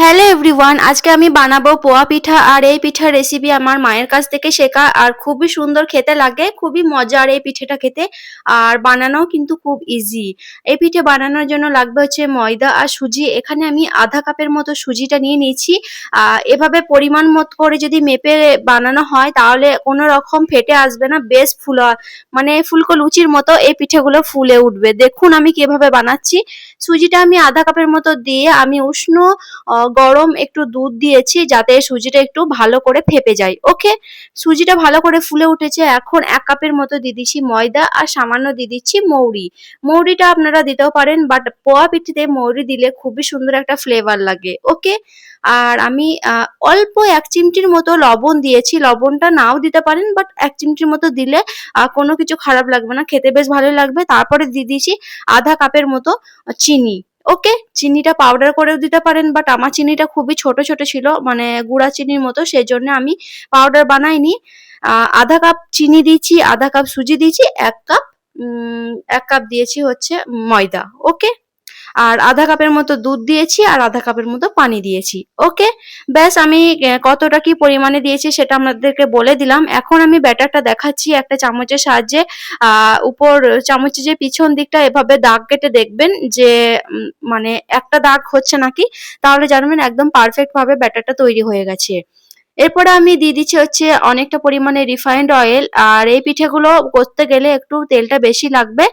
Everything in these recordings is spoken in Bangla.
হ্যালো এভরিওয়ান, আজকে আমি বানাবো পোয়া পিঠা। আর এই পিঠার রেসিপি আমার মায়ের কাছ থেকে শেখা, আর খুবই সুন্দর খেতে লাগে, খুবই মজার এই পিঠেটা খেতে। আর বানানো কিন্তু খুব ইজি। এই পিঠে বানানোর জন্য লাগবে হচ্ছে ময়দা আর সুজি। এখানে আমি আধা কাপের মতো সুজিটা নিয়ে নিয়েছি। এভাবে পরিমাণ মতো করে যদি মেপে বানানো হয় তাহলে কোনো রকম ফেটে আসবে না, বেশ মানে ফুলকো লুচির মতো এই পিঠেগুলো ফুলে উঠবে। দেখুন আমি কিভাবে বানাচ্ছি। সুজিটা আমি আধা কাপের মতো দিয়ে আমি উষ্ণ গরম একটু দুধ দিয়েছি যাতে সুজিটা একটু ভালো করে ফেপে যায়। ওকে, সুজিটা ভালো করে ফুলে উঠেছে। এখন 1 কাপের মতো দিয়ে দিচ্ছি ময়দা আর সামান্য দিয়ে দিচ্ছি মৌরি। মৌরিটা আপনারা দিতেও পারেন, বাট পোয়া পিঠেতে মৌরি দিলে খুবই সুন্দর একটা ফ্লেভার লাগে। ওকে, আর আমি অল্প 1 চিমটির মতো লবণ দিয়েছি। লবণটা নাও দিতে পারেন, বাট 1 চিমটির মতো দিলে কোনো কিছু খারাপ লাগবে না, খেতে বেশ ভালোই লাগবে। তারপরে দিয়ে দিয়েছি আধা কাপের মতো চিনি। ওকে, চিনিটা পাউডার করেও দিতে পারেন, বাট আমার চিনিটা খুবই ছোট ছোট ছিল, মানে গুঁড়া চিনির মতো, সেই জন্য আমি পাউডার বানাইনি। আধা কাপ চিনি দিয়েছি, আধা কাপ সুজি দিয়েছি, 1 কাপ দিয়েছি হচ্ছে ময়দা। ওকে, আর আধা কাপের মতো দুধ দিয়েছি আর আধা কাপের মতো পানি দিয়েছি। ওকে, ব্যাস আমি কতটা কি পরিমাণে দিয়েছি সেটা আপনাদেরকে বলে দিলাম। এখন আমি ব্যাটারটা দেখাচ্ছি একটা চামচের সাহায্যে। উপর চামচের যে পিছন দিকটা এভাবে দাগ কেটে দেখবেন যে মানে একটা দাগ হচ্ছে নাকি, তাহলে জানবেন একদম পারফেক্ট ভাবে ব্যাটারটা তৈরি হয়ে গেছে। এরপরে আমি দিয়ে দিচ্ছি হচ্ছে অনেকটা পরিমাণে রিফাইন্ড অয়েল। আর এই পিঠেগুলো করতে গেলে একটু তেলটা বেশি লাগবে।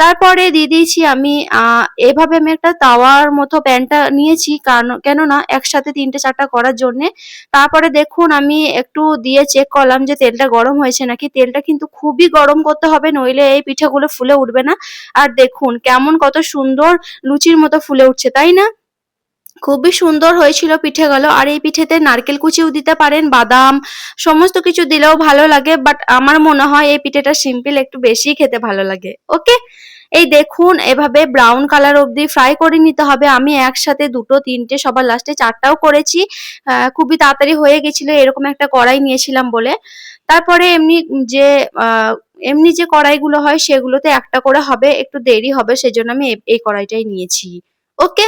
তারপরে দিয়ে দিয়েছি আমি এভাবে আমি একটা তাওয়ার মতো প্যানটা নিয়েছি, কেননা একসাথে 3টে-4টা করার জন্যে। তারপরে দেখুন আমি একটু দিয়ে চেক করলাম যে তেলটা গরম হয়েছে নাকি। তেলটা কিন্তু খুবই গরম করতে হবে, নইলে এই পিঠেগুলো ফুলে উঠবে না। আর দেখুন কেমন কত সুন্দর লুচির মতো ফুলে উঠছে, তাই না? খুবই সুন্দর হয়েছিল পিঠেগুলো। আর এই পিঠেতে নারকেল কুচিও দিতে পারেন, বাদাম, সমস্ত কিছু দিলেও ভালো লাগে, বাট আমার মনে হয় এই পিঠেটা সিম্পল একটু বেশি খেতে ভালো লাগে। ওকে, এই দেখুন এভাবে ব্রাউন কালার অবধি ফ্রাই করে নিতে হবে। আমি একসাথে 2-3টে সবার লাস্টে 4টাও করেছি। খুবই তাড়াতাড়ি হয়ে গেছিল, এরকম একটা কড়াই নিয়েছিলাম বলে। তারপরে যে এমনি যে কড়াইগুলো হয় সেগুলোতে একটা করে হবে, একটু দেরি হবে, সেজন্য আমি এই কড়াইটাই নিয়েছি। ওকে,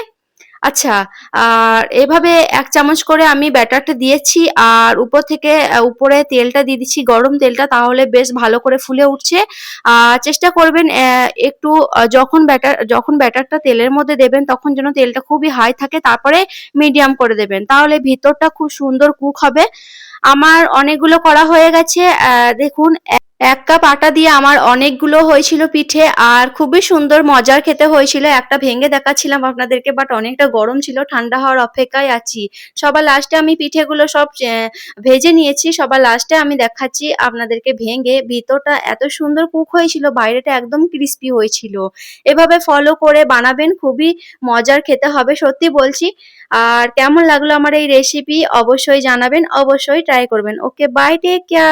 আচ্ছা, আর এভাবে 1 চামচ করে আমি ব্যাটারটা দিয়েছি। আর উপর থেকে উপরে তেলটা দিয়ে দিচ্ছি, গরম তেলটা, তাহলে বেশ ভালো করে ফুলে উঠছে। চেষ্টা করবেন একটু যখন ব্যাটারটা তেলের মধ্যে দেবেন তখন যেন তেলটা খুবই হাই থাকে, তারপরে মিডিয়াম করে দেবেন, তাহলে ভিতরটা খুব সুন্দর কুক হবে। আমার অনেকগুলো করা হয়ে গেছে। দেখুন 1 কাপ আটা দিয়ে আমার অনেকগুলো হয়েছিল পিঠে, আর খুবই সুন্দর মজার খেতে হয়েছিল। একটা ভেঙে দেখাচ্ছিলাম আপনাদেরকে, বাট অনেকটা গরম ছিল, ঠান্ডা হওয়ার অপেক্ষায় আছি। সবার লাস্টে আমি পিঠেগুলো সব ভেজে নিয়েছি, সবার লাস্টে আমি দেখাচ্ছি আপনাদেরকে ভেঙে। ভিতরটা এত সুন্দর কুক হয়েছিল, বাইরেটা একদম ক্রিস্পি হয়েছিল। এভাবে ফলো করে বানাবেন, খুবই মজার খেতে হবে, সত্যি বলছি। আর কেমন লাগলো আমার এই রেসিপি অবশ্যই জানাবেন, অবশ্যই ট্রাই করবেন। ওকে, বাই, টেক কেয়ার।